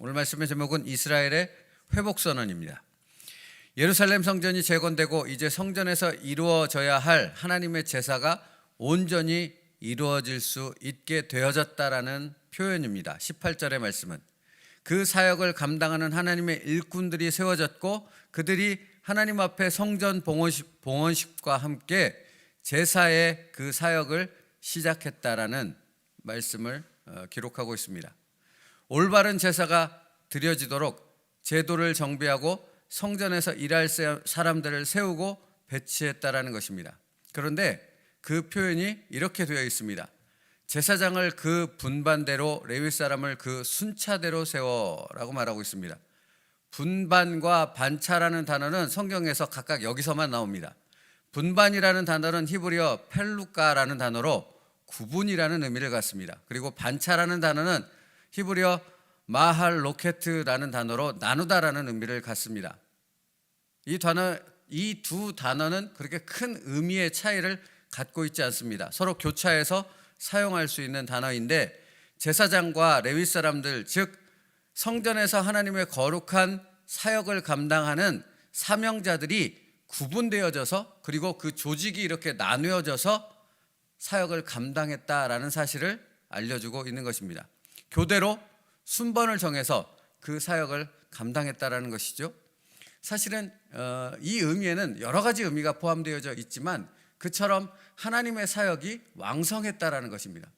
오늘 말씀의 제목은 이스라엘의 회복선언입니다. 예루살렘 성전이 재건되고 이제 성전에서 이루어져야 할 하나님의 제사가 온전히 이루어질 수 있게 되어졌다라는 표현입니다. 18절의 말씀은 그 사역을 감당하는 하나님의 일꾼들이 세워졌고 그들이 하나님 앞에 성전 봉헌식과 함께 제사의 그 사역을 시작했다라는 말씀을 기록하고 있습니다. 올바른 제사가 드려지도록 제도를 정비하고 성전에서 일할 사람들을 세우고 배치했다라는 것입니다. 그런데 그 표현이 이렇게 되어 있습니다. 제사장을 그 분반대로 레위 사람을 그 순차대로 세워라고 말하고 있습니다. 분반과 반차라는 단어는 성경에서 각각 여기서만 나옵니다. 분반이라는 단어는 히브리어 펠루카라는 단어로 구분이라는 의미를 갖습니다. 그리고 반차라는 단어는 히브리어 마할 로케트라는 단어로 나누다라는 의미를 갖습니다. 이 두 단어는 그렇게 큰 의미의 차이를 갖고 있지 않습니다. 서로 교차해서 사용할 수 있는 단어인데 제사장과 레위 사람들, 즉 성전에서 하나님의 거룩한 사역을 감당하는 사명자들이 구분되어져서 그리고 그 조직이 이렇게 나누어져서 사역을 감당했다라는 사실을 알려주고 있는 것입니다. 교대로 순번을 정해서 그 사역을 감당했다라는 것이죠. 사실은 이 의미에는 여러 가지 의미가 포함되어져 있지만 그처럼 하나님의 사역이 왕성했다라는 것입니다.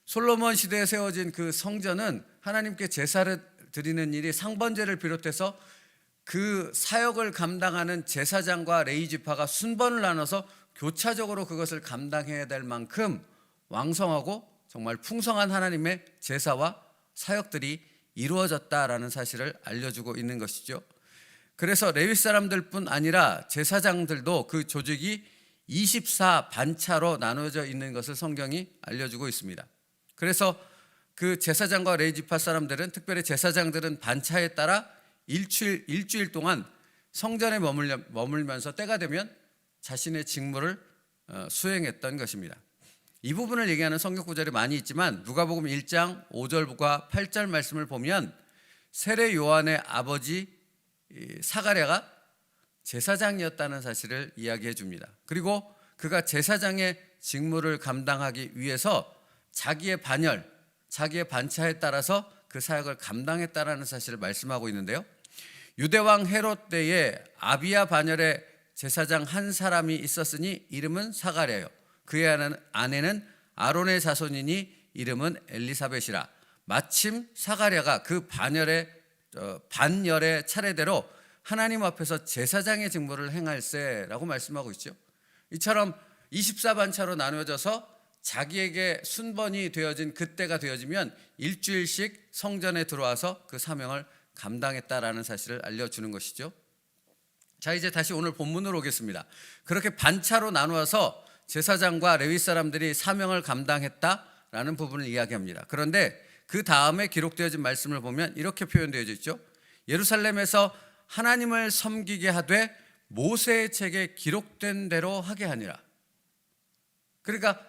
솔로몬 시대에 세워진 그 성전은 하나님께 제사를 드리는 일이 상번제를 비롯해서 그 사역을 감당하는 제사장과 레위 지파가 순번을 나눠서 교차적으로 그것을 감당해야 될 만큼 왕성하고 정말 풍성한 하나님의 제사와 사역들이 이루어졌다라는 사실을 알려주고 있는 것이죠. 그래서 레위 사람들뿐 아니라 제사장들도 그 조직이 24반차로 나눠져 있는 것을 성경이 알려주고 있습니다. 그래서 그 제사장과 레위 지파 사람들은, 특별히 제사장들은 반차에 따라 일주일 동안 성전에 머물면서 때가 되면 자신의 직무를 수행했던 것입니다. 이 부분을 얘기하는 성경 구절이 많이 있지만 누가복음 1장 5절과 8절 말씀을 보면 세례 요한의 아버지 사가랴가 제사장이었다는 사실을 이야기해 줍니다. 그리고 그가 제사장의 직무를 감당하기 위해서 자기의 반열, 자기의 반차에 따라서 그 사역을 감당했다라는 사실을 말씀하고 있는데요. 유대왕 헤롯 때에 아비야 반열의 제사장 한 사람이 있었으니 이름은 사가랴요. 그의 아내는 아론의 자손이니 이름은 엘리사벳이라. 마침 사가랴가 그 반열의 차례대로 하나님 앞에서 제사장의 직무를 행할세라고 말씀하고 있죠. 이처럼 24반차로 나누어져서 자기에게 순번이 되어진 그때가 되어지면 일주일씩 성전에 들어와서 그 사명을 감당했다라는 사실을 알려주는 것이죠. 자, 이제 다시 오늘 본문으로 오겠습니다. 그렇게 반차로 나누어서 제사장과 레위 사람들이 사명을 감당했다라는 부분을 이야기합니다. 그런데 그 다음에 기록되어진 말씀을 보면 이렇게 표현되어 있죠. 예루살렘에서 하나님을 섬기게 하되 모세의 책에 기록된 대로 하게 하니라. 그러니까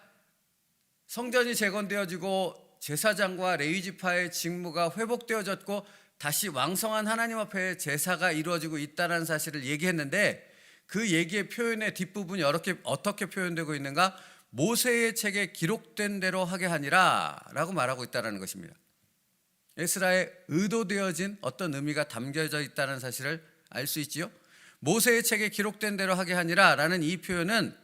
성전이 재건되어지고 제사장과 레위 지파의 직무가 회복되어졌고 다시 왕성한 하나님 앞에 제사가 이루어지고 있다는 사실을 얘기했는데 그 얘기의 표현의 뒷부분이 어떻게 표현되고 있는가? 모세의 책에 기록된 대로 하게 하니라 라고 말하고 있다는 것입니다. 에스라에 의도되어진 어떤 의미가 담겨져 있다는 사실을 알 수 있지요. 모세의 책에 기록된 대로 하게 하니라 라는 이 표현은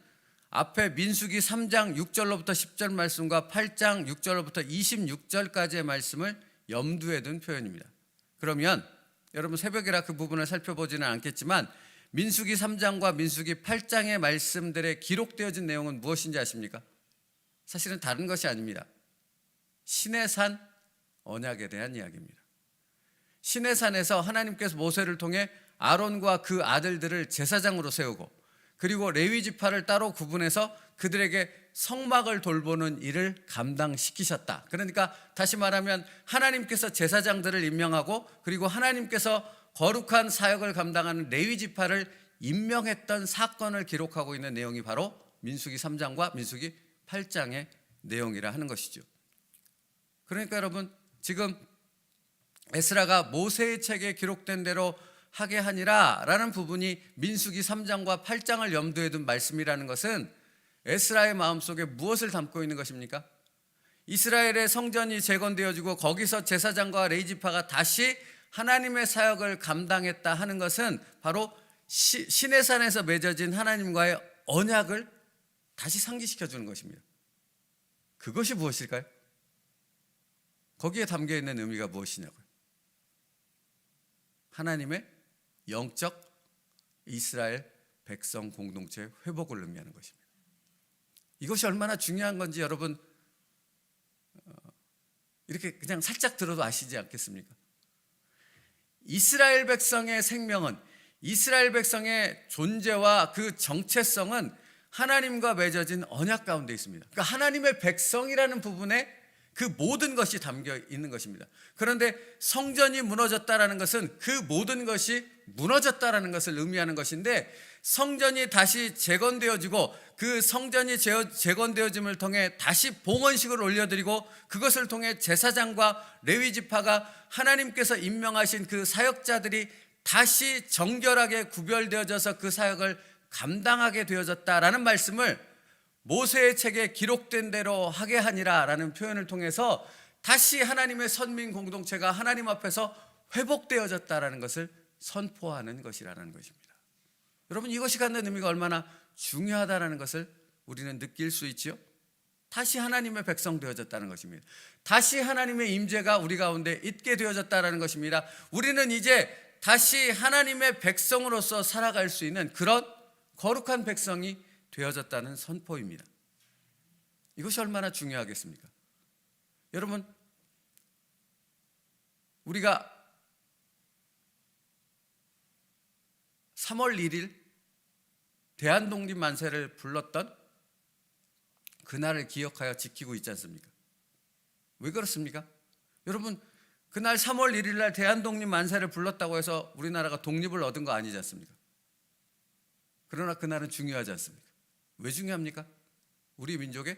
앞에 민수기 3장 6절로부터 10절 말씀과 8장 6절로부터 26절까지의 말씀을 염두에 둔 표현입니다. 그러면 여러분 새벽이라 그 부분을 살펴보지는 않겠지만 민수기 3장과 민수기 8장의 말씀들에 기록되어진 내용은 무엇인지 아십니까? 사실은 다른 것이 아닙니다. 시내산 언약에 대한 이야기입니다. 시내산에서 하나님께서 모세를 통해 아론과 그 아들들을 제사장으로 세우고 그리고 레위 지파를 따로 구분해서 그들에게 성막을 돌보는 일을 감당시키셨다. 그러니까 다시 말하면 하나님께서 제사장들을 임명하고 그리고 하나님께서 거룩한 사역을 감당하는 레위 지파를 임명했던 사건을 기록하고 있는 내용이 바로 민수기 3장과 민수기 8장의 내용이라 하는 것이죠. 그러니까 여러분 지금 에스라가 모세의 책에 기록된 대로 하게 하니라 라는 부분이 민수기 3장과 8장을 염두에 둔 말씀이라는 것은 에스라의 마음속에 무엇을 담고 있는 것입니까? 이스라엘의 성전이 재건되어지고 거기서 제사장과 레위지파가 다시 하나님의 사역을 감당했다 하는 것은 바로 시내산에서 맺어진 하나님과의 언약을 다시 상기시켜 주는 것입니다. 그것이 무엇일까요? 거기에 담겨 있는 의미가 무엇이냐고요? 하나님의 영적 이스라엘 백성 공동체의 회복을 의미하는 것입니다. 이것이 얼마나 중요한 건지 여러분 이렇게 그냥 살짝 들어도 아시지 않겠습니까? 이스라엘 백성의 생명은, 이스라엘 백성의 존재와 그 정체성은 하나님과 맺어진 언약 가운데 있습니다. 그러니까 하나님의 백성이라는 부분에 그 모든 것이 담겨 있는 것입니다. 그런데 성전이 무너졌다라는 것은 그 모든 것이 무너졌다라는 것을 의미하는 것인데, 성전이 다시 재건되어지고 그 성전이 재건되어짐을 통해 다시 봉헌식을 올려드리고 그것을 통해 제사장과 레위지파가 하나님께서 임명하신 그 사역자들이 다시 정결하게 구별되어져서 그 사역을 감당하게 되어졌다라는 말씀을 모세의 책에 기록된 대로 하게 하니라 라는 표현을 통해서 다시 하나님의 선민 공동체가 하나님 앞에서 회복되어졌다라는 것을 선포하는 것이라는 것입니다. 여러분, 이것이 갖는 의미가 얼마나 중요하다라는 것을 우리는 느낄 수 있지요. 다시 하나님의 백성 되어졌다는 것입니다. 다시 하나님의 임재가 우리 가운데 있게 되어졌다는 것입니다. 우리는 이제 다시 하나님의 백성으로서 살아갈 수 있는 그런 거룩한 백성이 되어졌다는 선포입니다. 이것이 얼마나 중요하겠습니까? 여러분, 우리가 3월 1일 대한독립 만세를 불렀던 그날을 기억하여 지키고 있지 않습니까? 왜 그렇습니까? 여러분, 그날 3월 1일 날 대한독립 만세를 불렀다고 해서 우리나라가 독립을 얻은 거 아니지 않습니까? 그러나 그날은 중요하지 않습니까? 왜 중요합니까? 우리 민족의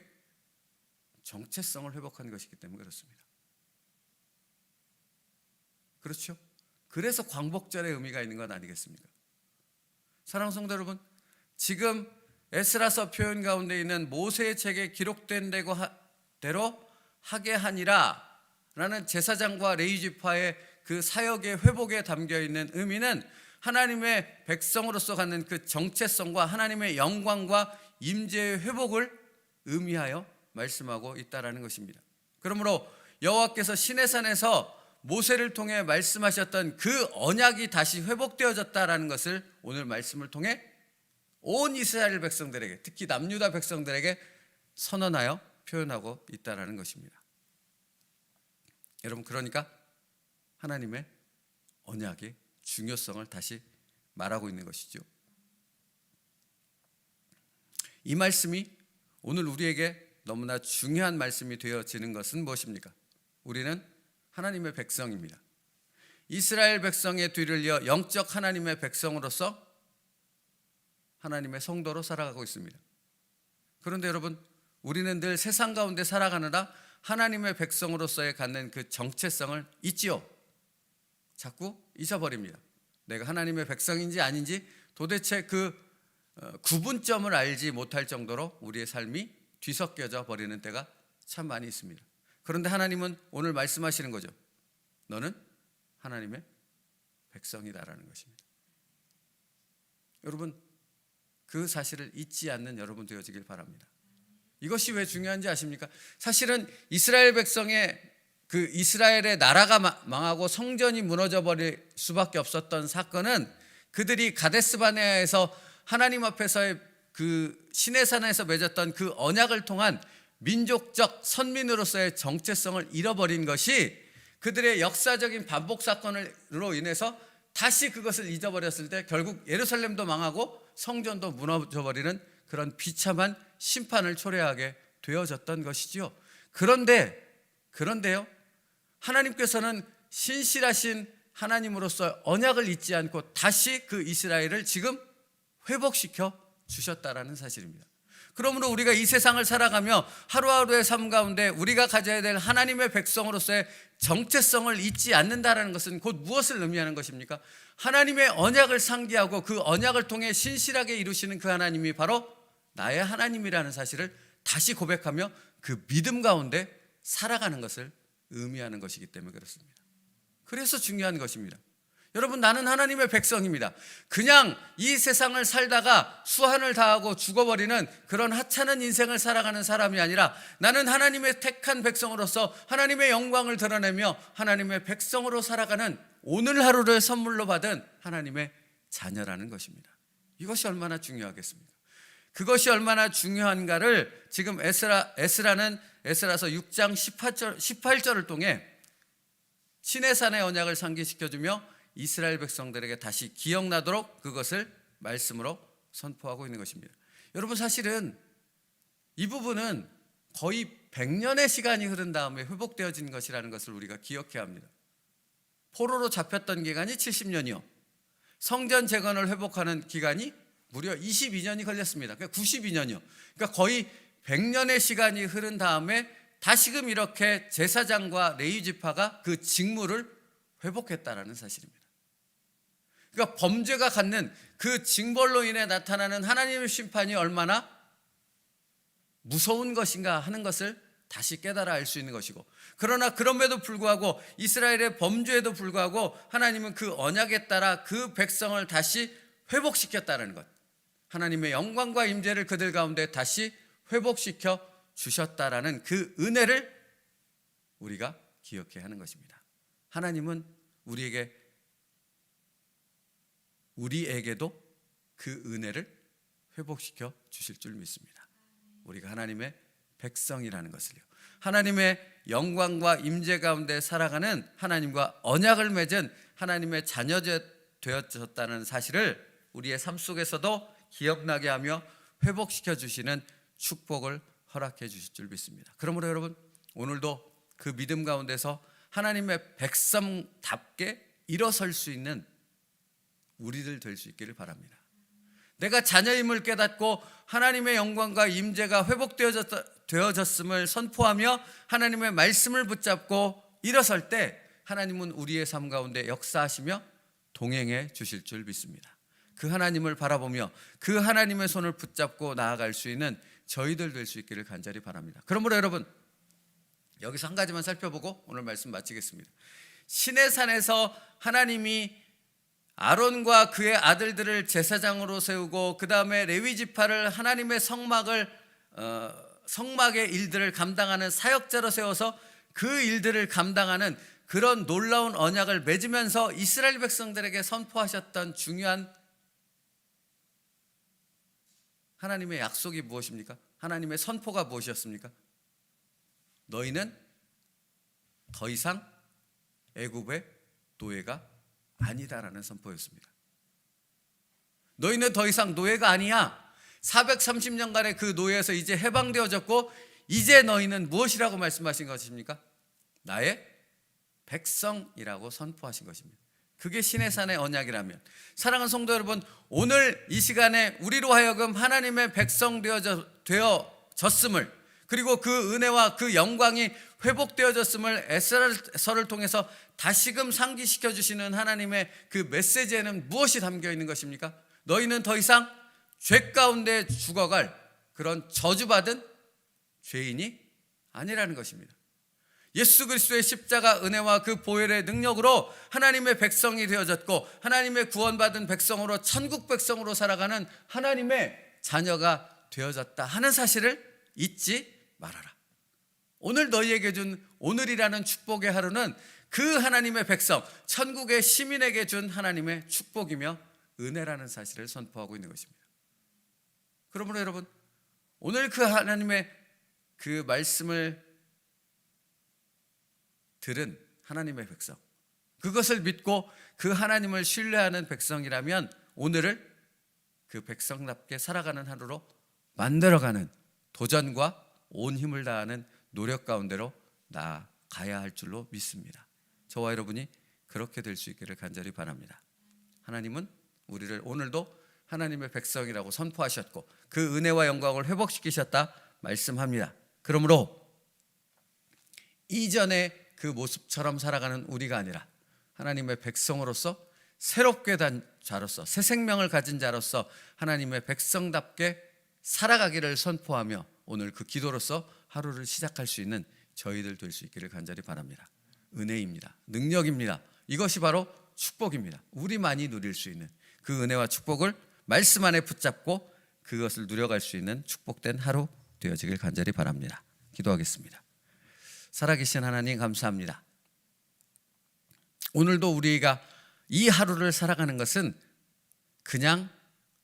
정체성을 회복한 것이기 때문에 그렇습니다. 그렇죠? 그래서 광복절의 의미가 있는 것 아니겠습니까? 사랑하는 성도 여러분, 지금 에스라서 표현 가운데 있는 모세의 책에 기록된 대로 하게 하니라 라는 제사장과 레위지파의 그 사역의 회복에 담겨 있는 의미는 하나님의 백성으로서 갖는 그 정체성과 하나님의 영광과 임재의 회복을 의미하여 말씀하고 있다라는 것입니다. 그러므로 여호와께서 시내산에서 모세를 통해 말씀하셨던 그 언약이 다시 회복되어졌다라는 것을 오늘 말씀을 통해 온 이스라엘 백성들에게, 특히 남유다 백성들에게 선언하여 표현하고 있다라는 것입니다. 여러분, 그러니까 하나님의 언약의 중요성을 다시 말하고 있는 것이죠. 이 말씀이 오늘 우리에게 너무나 중요한 말씀이 되어지는 것은 무엇입니까? 우리는 하나님의 백성입니다. 이스라엘 백성의 뒤를 이어 영적 하나님의 백성으로서 하나님의 성도로 살아가고 있습니다. 그런데 여러분, 우리는 늘 세상 가운데 살아가느라 하나님의 백성으로서의 갖는 그 정체성을 잊지요. 자꾸 잊어버립니다. 내가 하나님의 백성인지 아닌지 도대체 그 구분점을 알지 못할 정도로 우리의 삶이 뒤섞여져 버리는 때가 참 많이 있습니다. 그런데 하나님은 오늘 말씀하시는 거죠. 너는 하나님의 백성이다라는 것입니다. 여러분, 그 사실을 잊지 않는 여러분 되어지길 바랍니다. 이것이 왜 중요한지 아십니까? 사실은 이스라엘 백성의 그 이스라엘의 나라가 망하고 성전이 무너져 버릴 수밖에 없었던 사건은 그들이 가데스바네아에서 하나님 앞에서의 그 시내산에서 맺었던 그 언약을 통한 민족적 선민으로서의 정체성을 잃어버린 것이 그들의 역사적인 반복 사건으로 인해서 다시 그것을 잊어버렸을 때 결국 예루살렘도 망하고 성전도 무너져버리는 그런 비참한 심판을 초래하게 되어졌던 것이지요. 그런데요, 하나님께서는 신실하신 하나님으로서 언약을 잊지 않고 다시 그 이스라엘을 지금 회복시켜 주셨다라는 사실입니다. 그러므로 우리가 이 세상을 살아가며 하루하루의 삶 가운데 우리가 가져야 될 하나님의 백성으로서의 정체성을 잊지 않는다라는 것은 곧 무엇을 의미하는 것입니까? 하나님의 언약을 상기하고 그 언약을 통해 신실하게 이루시는 그 하나님이 바로 나의 하나님이라는 사실을 다시 고백하며 그 믿음 가운데 살아가는 것을 의미하는 것이기 때문에 그렇습니다. 그래서 중요한 것입니다. 여러분, 나는 하나님의 백성입니다. 그냥 이 세상을 살다가 수한을 다하고 죽어버리는 그런 하찮은 인생을 살아가는 사람이 아니라 나는 하나님의 택한 백성으로서 하나님의 영광을 드러내며 하나님의 백성으로 살아가는 오늘 하루를 선물로 받은 하나님의 자녀라는 것입니다. 이것이 얼마나 중요하겠습니까? 그것이 얼마나 중요한가를 지금 에스라는 에스라서 6장 18절을 통해 시내산의 언약을 상기시켜주며 이스라엘 백성들에게 다시 기억나도록 그것을 말씀으로 선포하고 있는 것입니다. 여러분, 사실은 이 부분은 거의 100년의 시간이 흐른 다음에 회복되어진 것이라는 것을 우리가 기억해야 합니다. 포로로 잡혔던 기간이 70년이요. 성전 재건을 회복하는 기간이 무려 22년이 걸렸습니다. 그러니까 92년이요. 그러니까 거의 100년의 시간이 흐른 다음에 다시금 이렇게 제사장과 레위 지파가 그 직무를 회복했다라는 사실입니다. 그러니까 범죄가 갖는 그 징벌로 인해 나타나는 하나님의 심판이 얼마나 무서운 것인가 하는 것을 다시 깨달아 알 수 있는 것이고, 그러나 그럼에도 불구하고 이스라엘의 범죄에도 불구하고 하나님은 그 언약에 따라 그 백성을 다시 회복시켰다는 것, 하나님의 영광과 임재를 그들 가운데 다시 회복시켜 주셨다라는 그 은혜를 우리가 기억해야 하는 것입니다. 하나님은 우리에게도 그 은혜를 회복시켜 주실 줄 믿습니다. 우리가 하나님의 백성이라는 것을요, 하나님의 영광과 임재 가운데 살아가는 하나님과 언약을 맺은 하나님의 자녀 되었다는 사실을 우리의 삶 속에서도 기억나게 하며 회복시켜 주시는 축복을 허락해 주실 줄 믿습니다. 그러므로 여러분, 오늘도 그 믿음 가운데서 하나님의 백성답게 일어설 수 있는 우리들 될 수 있기를 바랍니다. 내가 자녀임을 깨닫고 하나님의 영광과 임재가 회복되어졌음을 선포하며 하나님의 말씀을 붙잡고 일어설 때 하나님은 우리의 삶 가운데 역사하시며 동행해 주실 줄 믿습니다. 그 하나님을 바라보며 그 하나님의 손을 붙잡고 나아갈 수 있는 저희들 될 수 있기를 간절히 바랍니다. 그러므로 여러분, 여기서 한 가지만 살펴보고 오늘 말씀 마치겠습니다. 시내산에서 하나님이 아론과 그의 아들들을 제사장으로 세우고 그 다음에 레위 지파를 하나님의 성막의 일들을 감당하는 사역자로 세워서 그 일들을 감당하는 그런 놀라운 언약을 맺으면서 이스라엘 백성들에게 선포하셨던 중요한 하나님의 약속이 무엇입니까? 하나님의 선포가 무엇이었습니까? 너희는 더 이상 애굽의 노예가 아니다라는 선포였습니다. 너희는 더 이상 노예가 아니야. 430년간의 그 노예에서 이제 해방되어졌고 이제 너희는 무엇이라고 말씀하신 것입니까? 나의 백성이라고 선포하신 것입니다. 그게 시내산의 언약이라면, 사랑하는 성도 여러분, 오늘 이 시간에 우리로 하여금 하나님의 백성 되어졌음을, 그리고 그 은혜와 그 영광이 회복되어졌음을 에스라서를 통해서 다시금 상기시켜 주시는 하나님의 그 메시지에는 무엇이 담겨 있는 것입니까? 너희는 더 이상 죄 가운데 죽어갈 그런 저주받은 죄인이 아니라는 것입니다. 예수 그리스도의 십자가 은혜와 그 보혈의 능력으로 하나님의 백성이 되어졌고 하나님의 구원받은 백성으로 천국 백성으로 살아가는 하나님의 자녀가 되어졌다 하는 사실을 잊지 말아라. 오늘 너희에게 준 오늘이라는 축복의 하루는 그 하나님의 백성, 천국의 시민에게 준 하나님의 축복이며 은혜라는 사실을 선포하고 있는 것입니다. 그러므로 여러분, 오늘 그 하나님의 그 말씀을 들은 하나님의 백성, 그것을 믿고 그 하나님을 신뢰하는 백성이라면 오늘을 그 백성답게 살아가는 하루로 만들어가는 도전과 온 힘을 다하는 노력 가운데로 나아가야 할 줄로 믿습니다. 저와 여러분이 그렇게 될 수 있기를 간절히 바랍니다. 하나님은 우리를 오늘도 하나님의 백성이라고 선포하셨고 그 은혜와 영광을 회복시키셨다 말씀합니다. 그러므로 이전의 그 모습처럼 살아가는 우리가 아니라 하나님의 백성으로서 새롭게 된 자로서 새 생명을 가진 자로서 하나님의 백성답게 살아가기를 선포하며 오늘 그 기도로서 하루를 시작할 수 있는 저희들 될 수 있기를 간절히 바랍니다. 은혜입니다. 능력입니다. 이것이 바로 축복입니다. 우리만이 누릴 수 있는 그 은혜와 축복을 말씀 안에 붙잡고 그것을 누려갈 수 있는 축복된 하루 되어지길 간절히 바랍니다. 기도하겠습니다. 살아계신 하나님 감사합니다. 오늘도 우리가 이 하루를 살아가는 것은 그냥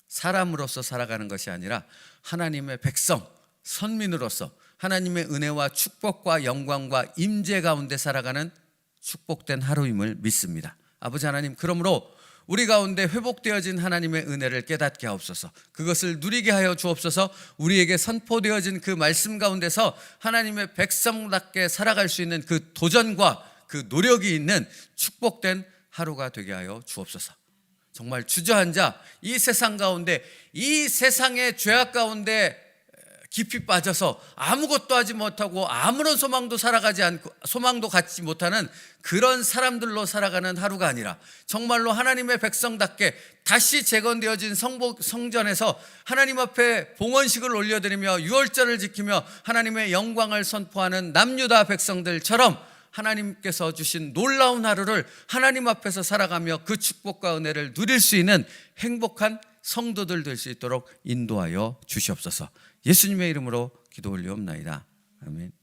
사람으로서 살아가는 것이 아니라 하나님의 백성, 선민으로서 하나님의 은혜와 축복과 영광과 임재 가운데 살아가는 축복된 하루임을 믿습니다. 아버지 하나님, 그러므로 우리 가운데 회복되어진 하나님의 은혜를 깨닫게 하옵소서. 그것을 누리게 하여 주옵소서. 우리에게 선포되어진 그 말씀 가운데서 하나님의 백성답게 살아갈 수 있는 그 도전과 그 노력이 있는 축복된 하루가 되게 하여 주옵소서. 정말 주저앉아 이 세상 가운데, 이 세상의 죄악 가운데 깊이 빠져서 아무것도 하지 못하고 아무런 소망도 살아가지 않고 소망도 갖지 못하는 그런 사람들로 살아가는 하루가 아니라 정말로 하나님의 백성답게 다시 재건되어진 성전에서 하나님 앞에 봉헌식을 올려드리며 유월절을 지키며 하나님의 영광을 선포하는 남유다 백성들처럼 하나님께서 주신 놀라운 하루를 하나님 앞에서 살아가며 그 축복과 은혜를 누릴 수 있는 행복한 성도들 될 수 있도록 인도하여 주시옵소서. 예수님의 이름으로 기도 올리옵나이다. 아멘.